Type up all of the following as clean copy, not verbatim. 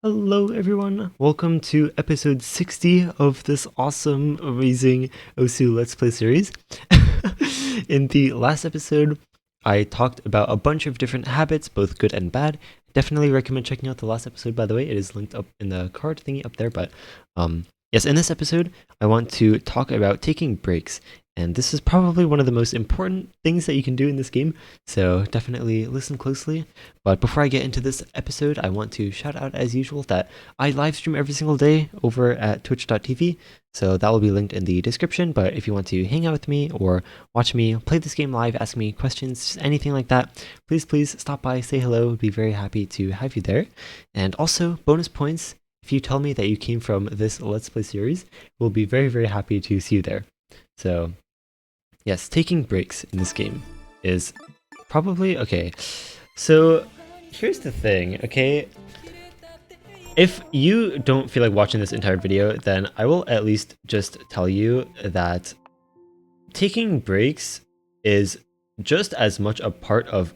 Hello everyone, welcome to episode 60 of this awesome, amazing Osu Let's Play series. In the last episode, I talked about a bunch of different habits, both good and bad. Definitely recommend checking out the last episode, by the way. It is linked up in the card thingy up there, but yes, in this episode, I want to talk about taking breaks. And this is probably one of the most important things that you can do in this game, so definitely listen closely. But before I get into this episode, I want to shout out as usual that I live stream every single day over at twitch.tv, so that will be linked in the description. But if you want to hang out with me or watch me play this game live, ask me questions, just anything like that, please stop by, say hello. I'd be very happy to have you there. And also, bonus points, if you tell me that you came from this Let's Play series, we'll be very happy to see you there. So yes, taking breaks in this game is probably okay. So here's the thing, okay? If you don't feel like watching this entire video, then I will at least just tell you that taking breaks is just as much a part of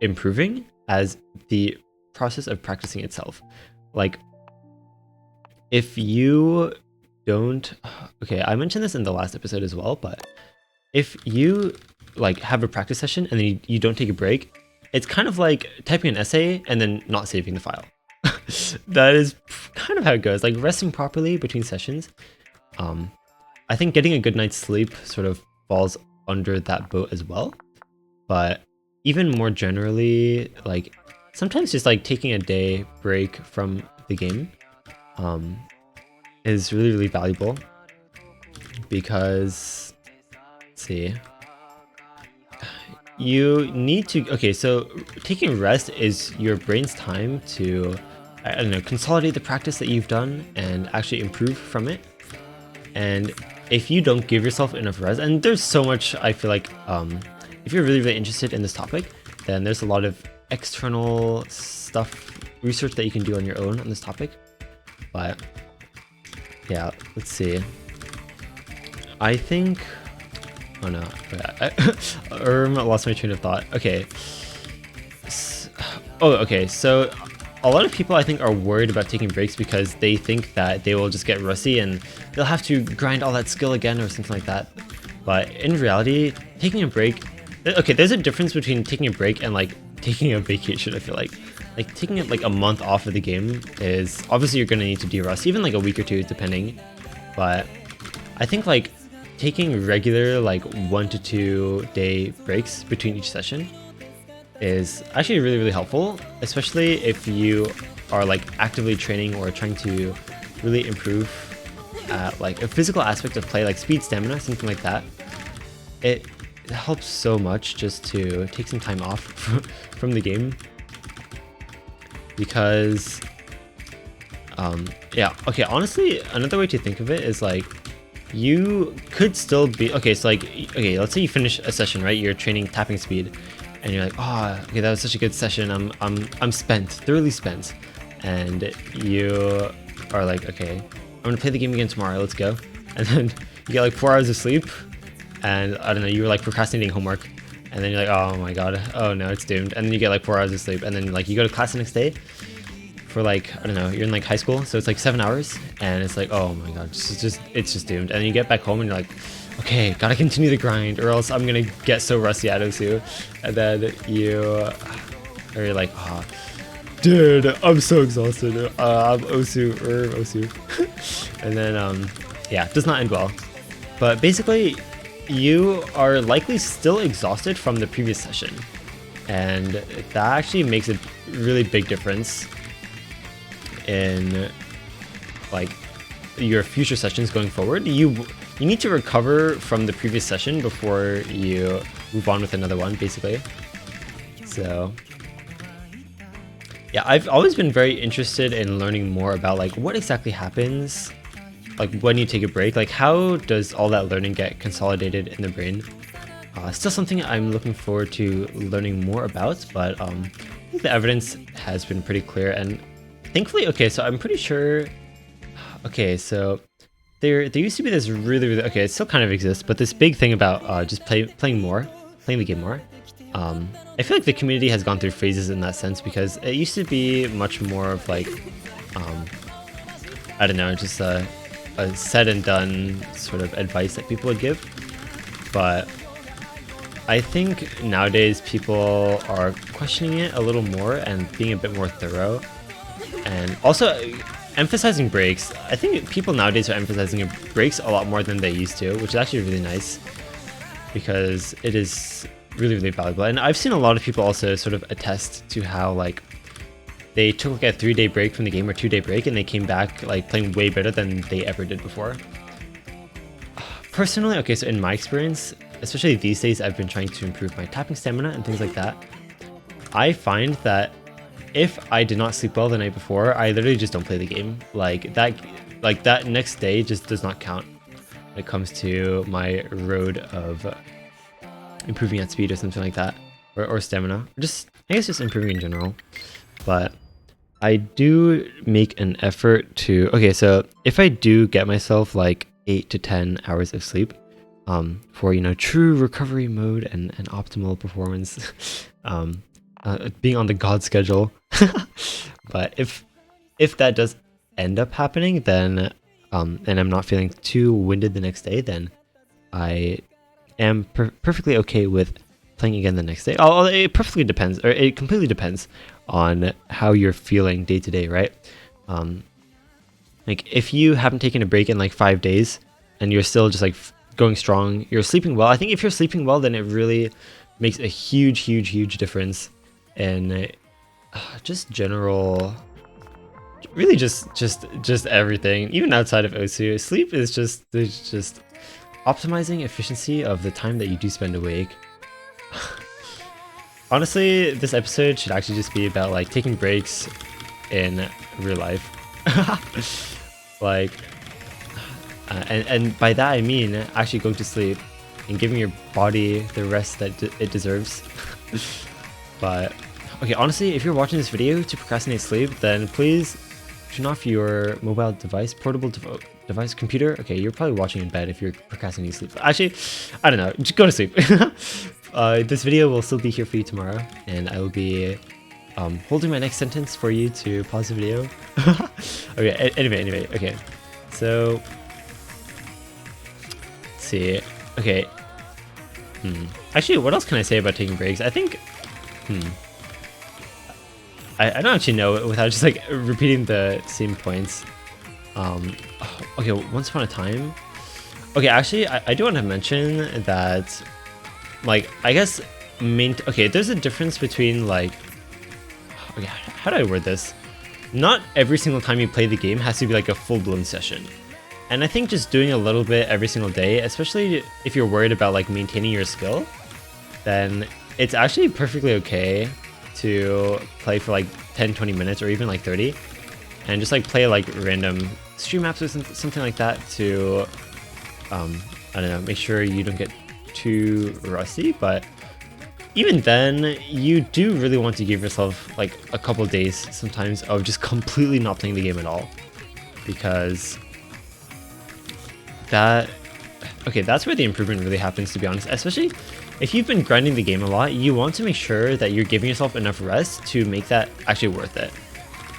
improving as the process of practicing itself. Like, if you don't... Okay, I mentioned this in the last episode as well, but if you like have a practice session and then you don't take a break, it's kind of like typing an essay and then not saving the file. That is kind of how it goes. Like resting properly between sessions. I think getting a good night's sleep sort of falls under that boat as well. But even more generally, like sometimes just like taking a day break from the game is really valuable, because see, you need to, okay, so taking rest is your brain's time to, I don't know, consolidate the practice that you've done and actually improve from it. And if you don't give yourself enough rest, and there's so much, I feel like, if you're really interested in this topic, then there's a lot of external stuff, research that you can do on your own on this topic. But yeah, let's see. I think, oh no, I lost my train of thought. Okay. Okay, so a lot of people I think are worried about taking breaks because they think that they will just get rusty and they'll have to grind all that skill again or something like that. But in reality, taking a break, okay, there's a difference between taking a break and like taking a vacation. I feel like taking it like a month off of the game is obviously you're gonna need to de-rust, even like a week or two depending. But I think like taking regular like 1 to 2 day breaks between each session is actually really helpful, especially if you are like actively training or trying to really improve at like a physical aspect of play, like speed, stamina, something like that. It helps so much just to take some time off from the game, because yeah, okay, honestly, another way to think of it is like you could still be okay. So like, okay, let's say you finish a session, right? You're training tapping speed, and you're like, oh, okay, that was such a good session. I'm spent, thoroughly spent, and you are like, okay, I'm gonna play the game again tomorrow. Let's go. And then you get like 4 hours of sleep, and I don't know, you were like procrastinating homework, and then you're like, oh my god, oh no, it's doomed. And then you get like 4 hours of sleep, and then like you go to class the next day for like, I don't know, you're in like high school, so it's like 7 hours, and it's like, oh my god, it's just doomed. And then you get back home and you're like, okay, gotta continue the grind or else I'm gonna get so rusty at Osu. And then you're like, oh, dude, I'm so exhausted, I'm Osu. And then yeah, it does not end well. But basically, you are likely still exhausted from the previous session, and that actually makes a really big difference in like your future sessions going forward. You need to recover from the previous session before you move on with another one, basically. So yeah, I've always been very interested in learning more about like what exactly happens like when you take a break. Like, how does all that learning get consolidated in the brain? Still something I'm looking forward to learning more about, but I think the evidence has been pretty clear. And thankfully, okay, so I'm pretty sure, okay, so there used to be this really, okay, it still kind of exists, but this big thing about just playing the game more. I feel like the community has gone through phases in that sense, because it used to be much more of like I don't know, just a said and done sort of advice that people would give. But I think nowadays people are questioning it a little more and being a bit more thorough, and also emphasizing breaks. I think people nowadays are emphasizing breaks a lot more than they used to, which is actually really nice because it is really, really valuable. And I've seen a lot of people also sort of attest to how like they took like a 3-day break from the game or 2-day break and they came back like playing way better than they ever did before. Personally, okay, so in my experience, especially these days, I've been trying to improve my tapping stamina and things like that. I find that if I did not sleep well the night before, I literally just don't play the game. Like that next day just does not count when it comes to my road of improving at speed or something like that, or stamina, or just I guess just improving in general. But I do make an effort to, okay, so if I do get myself like 8 to 10 hours of sleep, for, you know, true recovery mode and optimal performance, being on the god schedule. But if that does end up happening, then and I'm not feeling too winded the next day, then I am perfectly okay with playing again the next day. It perfectly depends, or it completely depends on how you're feeling day to day, right? Like if you haven't taken a break in like 5 days and you're still just like going strong, you're sleeping well. I think if you're sleeping well, then it really makes a huge difference in just general, really just everything, even outside of Osu. Sleep is just optimizing efficiency of the time that you do spend awake. Honestly, this episode should actually just be about like taking breaks in real life. Like and by that I mean actually going to sleep and giving your body the rest that it deserves. But okay, honestly, if you're watching this video to procrastinate sleep, then please turn off your mobile device, portable device, computer. Okay, you're probably watching in bed if you're procrastinating sleep. Actually, I don't know, just go to sleep. This video will still be here for you tomorrow, and I will be holding my next sentence for you to pause the video. Okay, anyway, okay. So, let's see. Okay. Actually, what else can I say about taking breaks? I think, I don't actually know without just like repeating the same points. Okay, once upon a time. Okay, actually, I do want to mention that, like, I guess okay, there's a difference between like, okay, how do I word this? Not every single time you play the game has to be like a full-blown session. And I think just doing a little bit every single day, especially if you're worried about like maintaining your skill, then it's actually perfectly okay to play for like 10-20 minutes or even like 30 and just like play like random stream maps or something like that to I don't know, make sure you don't get too rusty. But even then, you do really want to give yourself like a couple days sometimes of just completely not playing the game at all, because that's where the improvement really happens, to be honest. Especially if you've been grinding the game a lot, you want to make sure that you're giving yourself enough rest to make that actually worth it.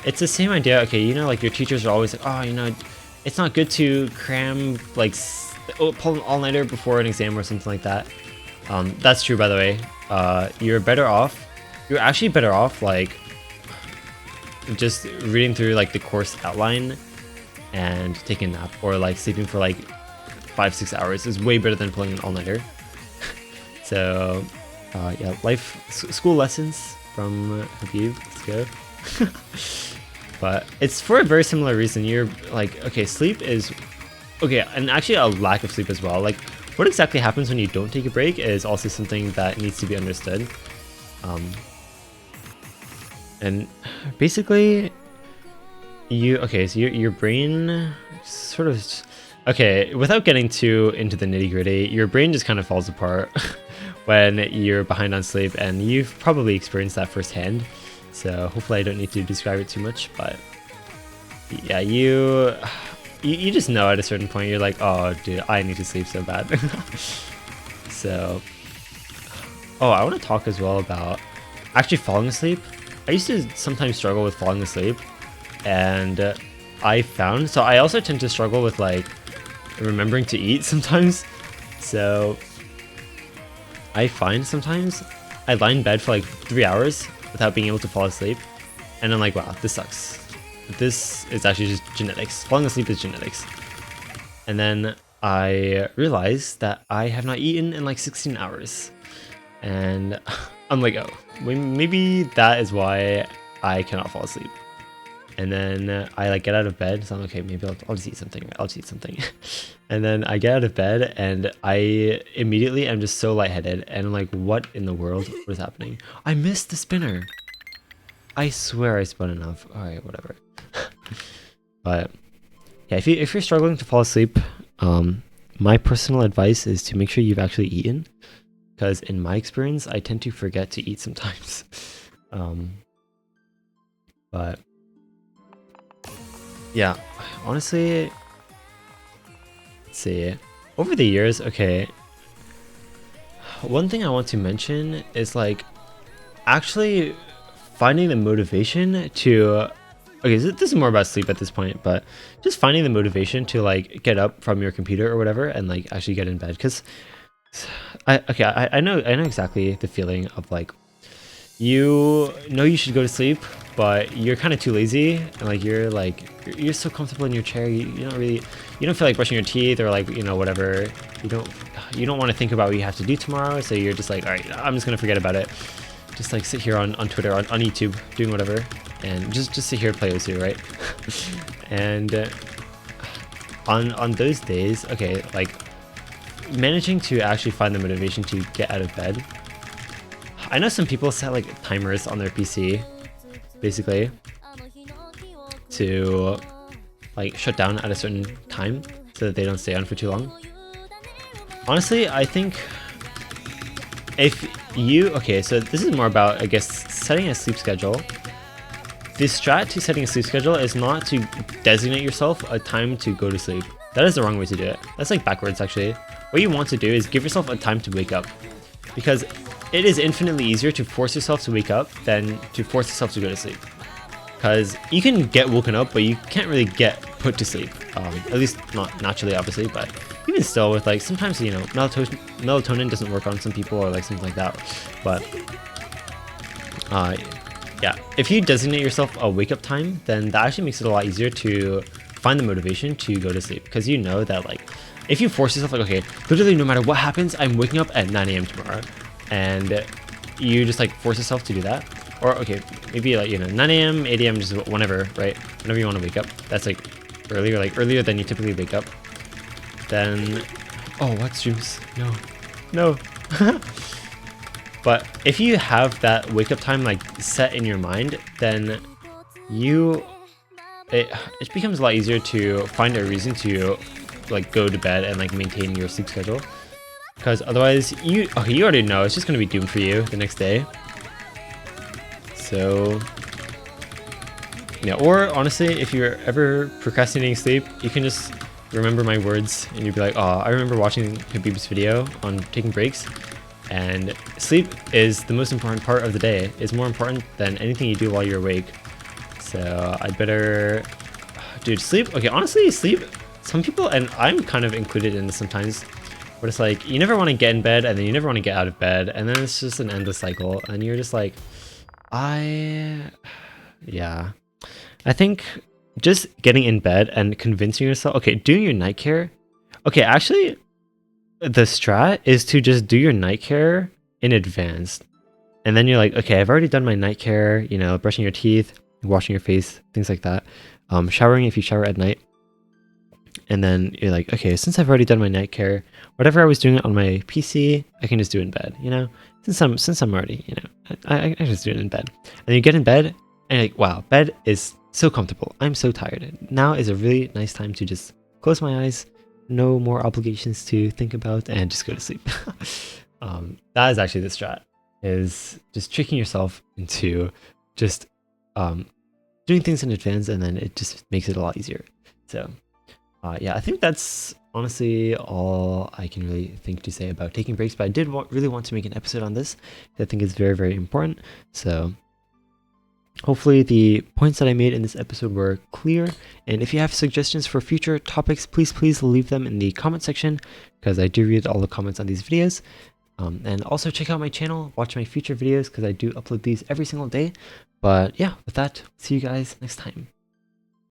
It's the same idea, okay, you know, like your teachers are always like, oh, you know, it's not good to cram, like, pull an all-nighter before an exam or something like that. That's true, by the way. You're actually better off, like, just reading through, like, the course outline and taking a nap, or, like, sleeping for, like, 5-6 hours is way better than pulling an all-nighter. So, yeah, school lessons from Habib, let's go. But it's for a very similar reason. You're like, okay, sleep is okay, and actually a lack of sleep as well. Like, what exactly happens when you don't take a break is also something that needs to be understood. And basically, so your brain sort of, okay, without getting too into the nitty gritty, your brain just kind of falls apart when you're behind on sleep, and you've probably experienced that firsthand. So hopefully I don't need to describe it too much, but yeah, you just know at a certain point, you're like, oh dude, I need to sleep so bad. So, I want to talk as well about actually falling asleep. I used to sometimes struggle with falling asleep, and I found, so I also tend to struggle with like remembering to eat sometimes. So I find sometimes I lie in bed for like 3 hours without being able to fall asleep, and I'm like, wow, this sucks. This is actually just genetics. Falling asleep is genetics. And then I realized that I have not eaten in like 16 hours. And I'm like, oh, maybe that is why I cannot fall asleep. And then I like get out of bed, so I'm like, okay, maybe I'll just eat something. I'll just eat something. And then I get out of bed and I immediately am just so lightheaded. And I'm like, what in the world? What is happening? I missed the spinner. I swear I spun enough. All right, whatever. But yeah, if you're struggling to fall asleep, my personal advice is to make sure you've actually eaten, because in my experience, I tend to forget to eat sometimes. But yeah, honestly, let's see. Over the years, okay, one thing I want to mention is like actually finding the motivation to, okay, so this is more about sleep at this point, but just finding the motivation to like get up from your computer or whatever and like actually get in bed. Because I know exactly the feeling of like, you know you should go to sleep, but you're kind of too lazy, and like you're so comfortable in your chair, you don't feel like brushing your teeth or like, you know, whatever. You don't want to think about what you have to do tomorrow, so you're just like, all right, I'm just gonna forget about it. Just like sit here on Twitter, on YouTube, doing whatever, and just sit here and play Osu, right? And on those days, okay, like managing to actually find the motivation to get out of bed. I know some people set like timers on their PC, basically, to like shut down at a certain time so that they don't stay on for too long. Honestly, I think if you, okay, so this is more about, I guess, setting a sleep schedule. The strat to setting a sleep schedule is not to designate yourself a time to go to sleep. That is the wrong way to do it. That's like backwards, actually. What you want to do is give yourself a time to wake up, because it is infinitely easier to force yourself to wake up than to force yourself to go to sleep. Because you can get woken up, but you can't really get put to sleep. At least not naturally, obviously, but even still, with like sometimes, you know, melatonin doesn't work on some people or like something like that. But yeah, if you designate yourself a wake up time, then that actually makes it a lot easier to find the motivation to go to sleep. Because you know that like, if you force yourself like, okay, literally no matter what happens, I'm waking up at 9 a.m. tomorrow. And you just like force yourself to do that. Or okay, maybe like, you know, 9 a.m., 8 a.m., just whenever, right? Whenever you want to wake up. That's like earlier than you typically wake up. Then, oh, what streams? No. But if you have that wake up time like set in your mind, then it becomes a lot easier to find a reason to like go to bed and like maintain your sleep schedule. Because otherwise, you already know it's just going to be doomed for you the next day. So, yeah, or honestly, if you're ever procrastinating sleep, you can just remember my words and you'd be like, oh, I remember watching Habib's video on taking breaks, and sleep is the most important part of the day. It's more important than anything you do while you're awake. So I'd better, dude, sleep. Okay, honestly, sleep, some people, and I'm kind of included in this sometimes, but it's like, you never want to get in bed, and then you never want to get out of bed, and then it's just an endless cycle, and you're just like, yeah. I think just getting in bed and convincing yourself, okay, doing your night care. Okay, actually, the strat is to just do your night care in advance. And then you're like, okay, I've already done my night care, you know, brushing your teeth, washing your face, things like that. Showering if you shower at night. And then you're like, okay, since I've already done my night care, whatever I was doing on my PC, I can just do it in bed, you know? Since I'm already, you know, I just do it in bed. And you get in bed, and you're like, wow, bed is so comfortable. I'm so tired. Now is a really nice time to just close my eyes, no more obligations to think about, and just go to sleep. That is actually the strat, is just tricking yourself into just doing things in advance, and then it just makes it a lot easier. So yeah, I think that's honestly all I can really think to say about taking breaks, but I did really want to make an episode on this. I think it's very, very important. So Hopefully the points that I made in this episode were clear, and if you have suggestions for future topics, please leave them in the comment section, because I do read all the comments on these videos. And also check out my channel, watch my future videos, because I do upload these every single day. But yeah, with that, see you guys next time.